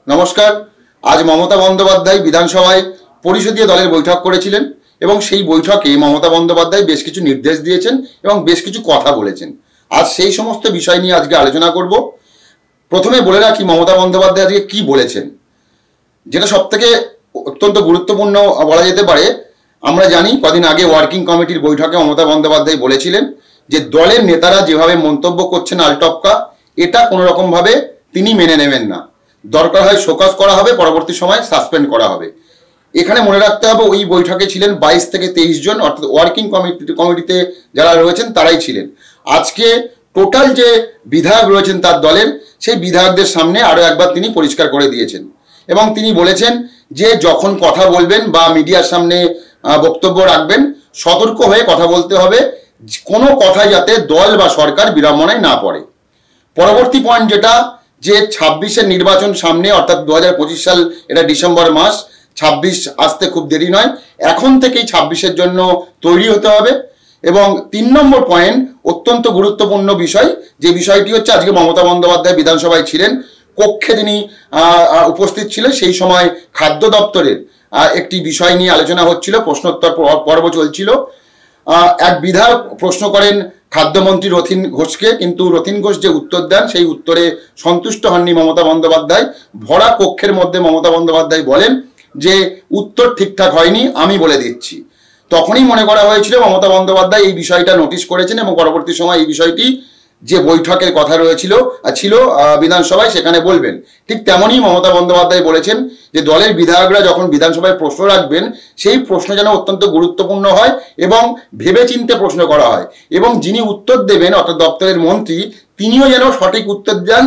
নমস্কার। আজ মমতা বন্দ্যোপাধ্যায় বিধানসভায় পরিষদীয় দলের বৈঠক করেছিলেন এবং সেই বৈঠকে মমতা বন্দ্যোপাধ্যায় বেশ কিছু নির্দেশ দিয়েছেন এবং বেশ কিছু কথা বলেছেন। আজ সেই সমস্ত বিষয় নিয়ে আজকে আলোচনা করব। প্রথমে বলে রাখি মমতা বন্দ্যোপাধ্যায় আজকে কি বলেছেন, যেটা সবথেকে অত্যন্ত গুরুত্বপূর্ণ বলা যেতে পারে। আমরা জানি কদিন আগে ওয়ার্কিং কমিটির বৈঠকে মমতা বন্দ্যোপাধ্যায় বলেছিলেন যে দলের নেতারা যেভাবে মন্তব্য করছেন আলটপকা, এটা কোনো রকমভাবে তিনি মেনে নেবেন না। দরকার হয় শোকজ করা হবে, পরবর্তী সময় সাসপেন্ড করা হবে। এখানে মনে রাখতে হবে ওই বৈঠকে ছিলেন 22 থেকে 23 জন, অর্থাৎ ওয়ার্কিং কমিটিতে যারা রয়েছেন তারাই ছিলেন। আজকে টোটাল যে বিধায়ক রয়েছেন তার দলের, সেই বিধায়কদের সামনে আরও একবার তিনি পরিষ্কার করে দিয়েছেন এবং তিনি বলেছেন যে যখন কথা বলবেন বা মিডিয়ার সামনে বক্তব্য রাখবেন, সতর্ক হয়ে কথা বলতে হবে, কোনো কথাই যাতে দল বা সরকার বিড়ম্বনায় না পড়ে। পরবর্তী পয়েন্ট যেটা, যে 26-এর নির্বাচন সামনে, অর্থাৎ 2025 সাল, এটা ডিসেম্বর মাস, 26 আসতে খুব দেরি নয়, এখন থেকেই 26-এর জন্য তৈরি হতে হবে। এবং 3 নম্বর পয়েন্ট, অত্যন্ত গুরুত্বপূর্ণ বিষয়, যে বিষয়টি হচ্ছে আজকে মমতা বন্দ্যোপাধ্যায় বিধানসভায় ছিলেন, কক্ষে তিনি উপস্থিত ছিলেন। সেই সময় খাদ্য দপ্তরের একটি বিষয় নিয়ে আলোচনা হচ্ছিল, প্রশ্নোত্তর পর্ব চলছিল। এক বিধায়ক প্রশ্ন করেন খাদ্যমন্ত্রী রথীন ঘোষকে, কিন্তু রথীন ঘোষ যে উত্তর দেন সেই উত্তরে সন্তুষ্ট হননি মমতা বন্দ্যোপাধ্যায়। ভরা কক্ষের মধ্যে মমতা বন্দ্যোপাধ্যায় বলেন যে উত্তর ঠিকঠাক হয়নি, আমি বলে দিচ্ছি। তখনই মনে করা হয়েছিল মমতা বন্দ্যোপাধ্যায় এই বিষয়টা নোটিশ করেছেন এবং পরবর্তী সময় এই বিষয়টি যে বৈঠকের কথা ছিল বিধানসভায়, সেখানে বলবেন। ঠিক তেমনই মমতা বন্দ্যোপাধ্যায় বলেছেন যে দলের বিধায়করা যখন বিধানসভায় প্রশ্ন রাখবেন, সেই প্রশ্ন যেন অত্যন্ত গুরুত্বপূর্ণ হয় এবং ভেবেচিন্তে প্রশ্ন করা হয়, এবং যিনি উত্তর দেবেন অর্থাৎ দপ্তরের মন্ত্রী, তিনিও যেন সঠিক উত্তর দেন,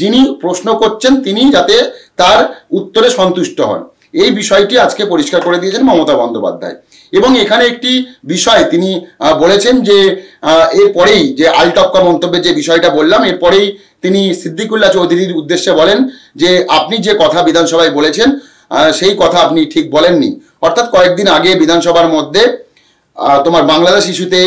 যিনি প্রশ্ন করছেন তিনি যাতে তার উত্তরে সন্তুষ্ট হন। এই বিষয়টি আজকে পরিষ্কার করে দিয়েছেন মমতা বন্দ্যোপাধ্যায়। এবং এখানে একটি বিষয় তিনি বলেছেন যে এরপরেই যে আলটপকা মন্তব্যের যে বিষয়টা বললাম, এরপরেই তিনি সিদ্দিকুল্লাহ চৌধুরীর উদ্দেশ্যে বলেন যে আপনি যে কথা বিধানসভায় বলেছেন সেই কথা আপনি ঠিক বলেননি। অর্থাৎ কয়েকদিন আগে বিধানসভার মধ্যে তোমার বাংলাদেশ ইস্যুতে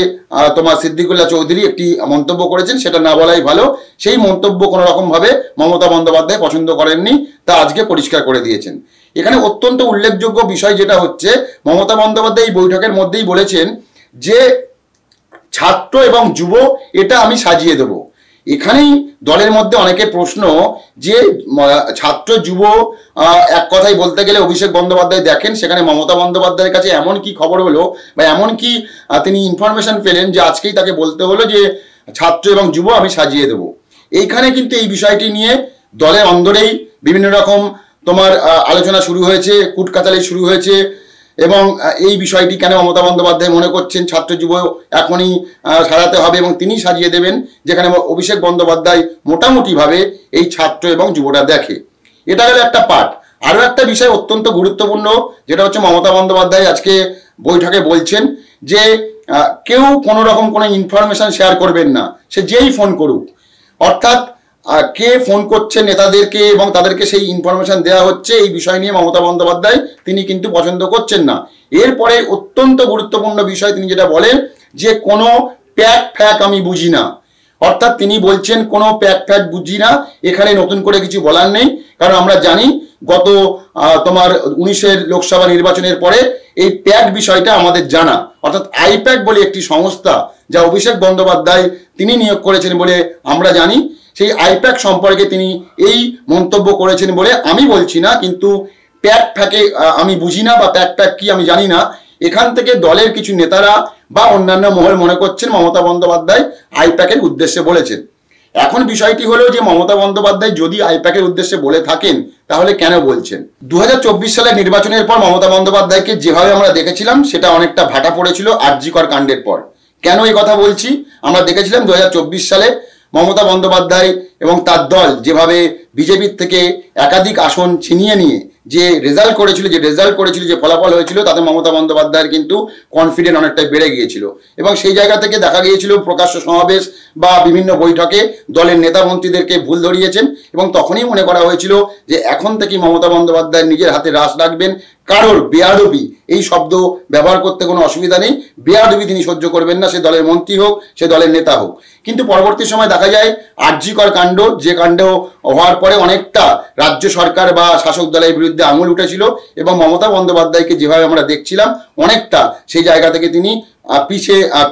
তোমার সিদ্দিকুল্লাহ চৌধুরী একটি মন্তব্য করেছেন, সেটা না বলাই ভালো। সেই মন্তব্য কোনো রকমভাবে মমতা বন্দ্যোপাধ্যায় পছন্দ করেননি, তা আজকে পরিষ্কার করে দিয়েছেন। এখানে অত্যন্ত উল্লেখযোগ্য বিষয় যেটা হচ্ছে, মমতা বন্দ্যোপাধ্যায় এই বৈঠকের মধ্যেই বলেছেন যে ছাত্র এবং যুব এটা আমি সাজিয়ে দেব। এখানেই দলের মধ্যে অনেকের প্রশ্ন যে ছাত্র যুব এক কথাই বলতে গেলে অভিষেক বন্দ্যোপাধ্যায় দেখেন সেখানে মমতা বন্দ্যোপাধ্যায়ের কাছে এমন কি খবর হলো বা এমন কি তিনি ইনফরমেশন পেলেন যে আজকেই তাকে বলতে হলো যে ছাত্র এবং যুব আমি সাজিয়ে দেব। এইখানে কিন্তু এই বিষয়টি নিয়ে দলের অন্দরেই বিভিন্ন রকম তোমার আলোচনা শুরু হয়েছে, কুটকাচালি শুরু হয়েছে। এবং এই বিষয়টি কেন মমতা বন্দ্যোপাধ্যায় মনে করছেন ছাত্র যুব এখনই সাজাতে হবে এবং তিনি সাজিয়ে দেবেন, যেখানে অভিষেক বন্দ্যোপাধ্যায় মোটামুটিভাবে এই ছাত্র এবং যুবটা দেখে। এটা গেল একটা পার্ট। আরও একটা বিষয় অত্যন্ত গুরুত্বপূর্ণ, যেটা হচ্ছে মমতা বন্দ্যোপাধ্যায় আজকে বৈঠকে বলছেন যে কেউ কোনো রকম কোনো ইনফরমেশন শেয়ার করবেন না, সে যেই ফোন করুক। অর্থাৎ কে ফোন করছে নেতাদেরকে এবং তাদেরকে সেই ইনফরমেশন দেওয়া হচ্ছে, এই বিষয় নিয়ে মমতা বন্দ্যোপাধ্যায় তিনি কিন্তু পছন্দ করছেন না। এরপরে অত্যন্ত গুরুত্বপূর্ণ বিষয় তিনি যেটা বলেন যে কোনো প্যাক ফ্যাক আমি বুঝি না। অর্থাৎ তিনি বলছেন কোনো প্যাক ফ্যাক বুঝি না, এখানে নতুন করে কিছু বলার নেই। কারণ আমরা জানি গত তোমার 19-এর লোকসভা নির্বাচনের পরে এই প্যাক বিষয়টা আমাদের জানা। অর্থাৎ আইপ্যাক বলে একটি সংস্থা যা অভিষেক বন্দ্যোপাধ্যায় তিনি নিয়োগ করেছেন বলে আমরা জানি, সেই আইপ্যাক সম্পর্কে তিনি এই মন্তব্য করেছেন বলে আমি বলছি না, কিন্তু প্যাক ফ্যাকে আমি বুঝি না বা প্যাক ফ্যাক কি আমি জানি না। এখান থেকে দলের কিছু নেতারা বা অন্যান্য মহল মনে করছেন মমতা বন্দ্যোপাধ্যায় আইপ্যাকের উদ্দেশ্যে বলেছেন। এখন বিষয়টি হলো যে মমতা বন্দ্যোপাধ্যায় যদি আইপ্যাকের উদ্দেশ্যে বলে থাকেন তাহলে কেন বলছেন? 2024 সালের নির্বাচনের পর মমতা বন্দ্যোপাধ্যায়কে যেভাবে আমরা দেখেছিলাম সেটা অনেকটা ভাটা পড়েছিল আরজিকর কাণ্ডের পর। কেন এই কথা বলছি? আমরা দেখেছিলাম 2024 সালে মমতা বন্দ্যোপাধ্যায় এবং তার দল যেভাবে বিজেপির থেকে একাধিক আসন ছিনিয়ে নিয়ে যে রেজাল্ট করেছিল, যে ফলাফল হয়েছিল, তাতে মমতা বন্দ্যোপাধ্যায়ের কিন্তু কনফিডেন্স অনেকটাই বেড়ে গিয়েছিল। এবং সেই জায়গা থেকে দেখা গিয়েছিল প্রকাশ্য সমাবেশ বা বিভিন্ন বৈঠকে দলের নেতা মন্ত্রীদেরকে ভুল ধরিয়েছেন এবং তখনই মনে করা হয়েছিল যে এখন থেকেই মমতা বন্দ্যোপাধ্যায় নিজের হাতে রাশ রাখবেন, কারোর বেয়াদবি এই শব্দ ব্যবহার করতে কোনো অসুবিধা নেই, বেয়াদবি তিনি সহ্য করবেন না, সে দলের মন্ত্রী হোক, সে দলের নেতা হোক। কিন্তু পরবর্তী সময় দেখা যায় আরজিকর কাণ্ড, যে কাণ্ড হওয়ার পরে অনেকটা রাজ্য সরকার বা শাসক দলের বিরুদ্ধে আঙুল উঠেছিল এবং মমতা বন্দ্যোপাধ্যায়কে যেভাবে আমরা দেখছিলাম অনেকটা সেই জায়গা থেকে তিনি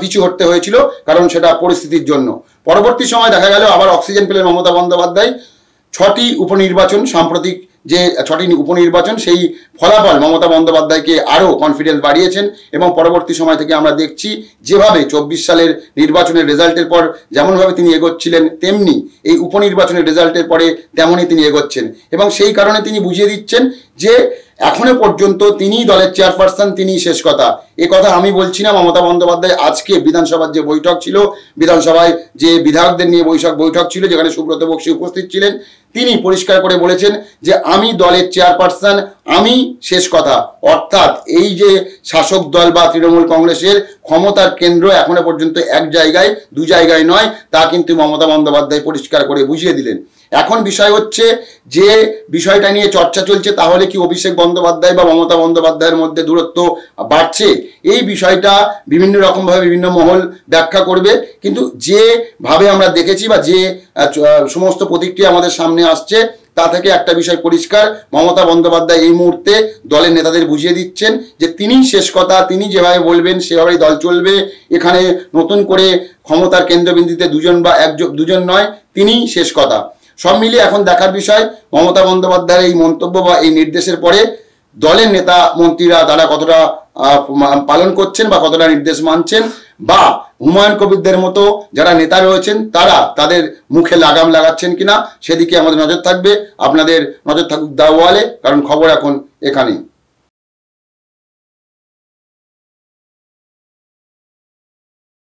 পিছু হটতে হয়েছিল, কারণ সেটা পরিস্থিতির জন্য। পরবর্তী সময় দেখা গেল আবার অক্সিজেন পেলেন মমতা বন্দ্যোপাধ্যায়। 6টি উপনির্বাচন, সাম্প্রতিক যে 6টি উপনির্বাচন, সেই ফলাফল মমতা বন্দ্যোপাধ্যায়কে আরও কনফিডেন্স বাড়িয়েছেন এবং পরবর্তী সময় থেকে আমরা দেখছি যেভাবে 24 সালের নির্বাচনের রেজাল্টের পর যেমনভাবে তিনি এগোচ্ছিলেন, তেমনি এই উপনির্বাচনের রেজাল্টের পরে তেমনই তিনি এগোচ্ছেন এবং সেই কারণে তিনি বুঝিয়ে দিচ্ছেন যে এখনো পর্যন্ত তিনি দলের চেয়ারপারসন, তিনি শেষ কথা। এ কথা আমি বলছি না, মমতা বন্দ্যোপাধ্যায় আজকে বিধানসভার যে বৈঠক ছিল, বিধানসভায় যে বিধায়কদের নিয়ে বৈঠক ছিল, যেখানে সুব্রত বক্সী উপস্থিত ছিলেন, তিনি পরিষ্কার করে বলেছেন যে আমি দলের চেয়ারপারসন, আমি শেষ কথা। অর্থাৎ এই যে শাসক দল বা তৃণমূল কংগ্রেসের ক্ষমতার কেন্দ্র এখনো পর্যন্ত এক জায়গায়, দু জায়গায় নয়, তা কিন্তু মমতা বন্দ্যোপাধ্যায় পরিষ্কার করে বুঝিয়ে দিলেন। এখন বিষয় হচ্ছে যে বিষয়টা নিয়ে চর্চা চলছে, তাহলে কি অভিষেক বন্দ্যোপাধ্যায় বা মমতা বন্দ্যোপাধ্যায়ের মধ্যে দূরত্ব বাড়ছে? এই বিষয়টা বিভিন্ন রকমভাবে বিভিন্ন মহল ব্যাখ্যা করবে, কিন্তু যেভাবে আমরা দেখেছি বা যে সমস্ত প্রতিক্রিয়া আমাদের সামনে আসছে তা থেকে একটা বিষয় পরিষ্কার, মমতা বন্দ্যোপাধ্যায় এই মুহূর্তে দলের নেতাদের বুঝিয়ে দিচ্ছেন যে তিনি শেষ কথা, তিনি যেভাবে বলবেন সেভাবেই দল চলবে। এখানে নতুন করে ক্ষমতার কেন্দ্রবিন্দুতে দুজন নয়, তিনিই শেষ কথা। সব মিলিয়ে এখন দেখার বিষয় মমতা বন্দ্যোপাধ্যায়ের এই মন্তব্য বা এই নির্দেশের পরে দলের নেতা মন্ত্রীরা তারা কতটা পালন করছেন বা কতটা নির্দেশ মানছেন, বা হুমায়ুন কবিরদের মতো যারা নেতা রয়েছেন তারা তাদের মুখে লাগাম লাগাচ্ছেন কিনা, সেদিকে আমাদের নজর থাকবে। আপনাদের নজর থাকুক দ্য ওয়ালে, কারণ খবর এখন এখানেই।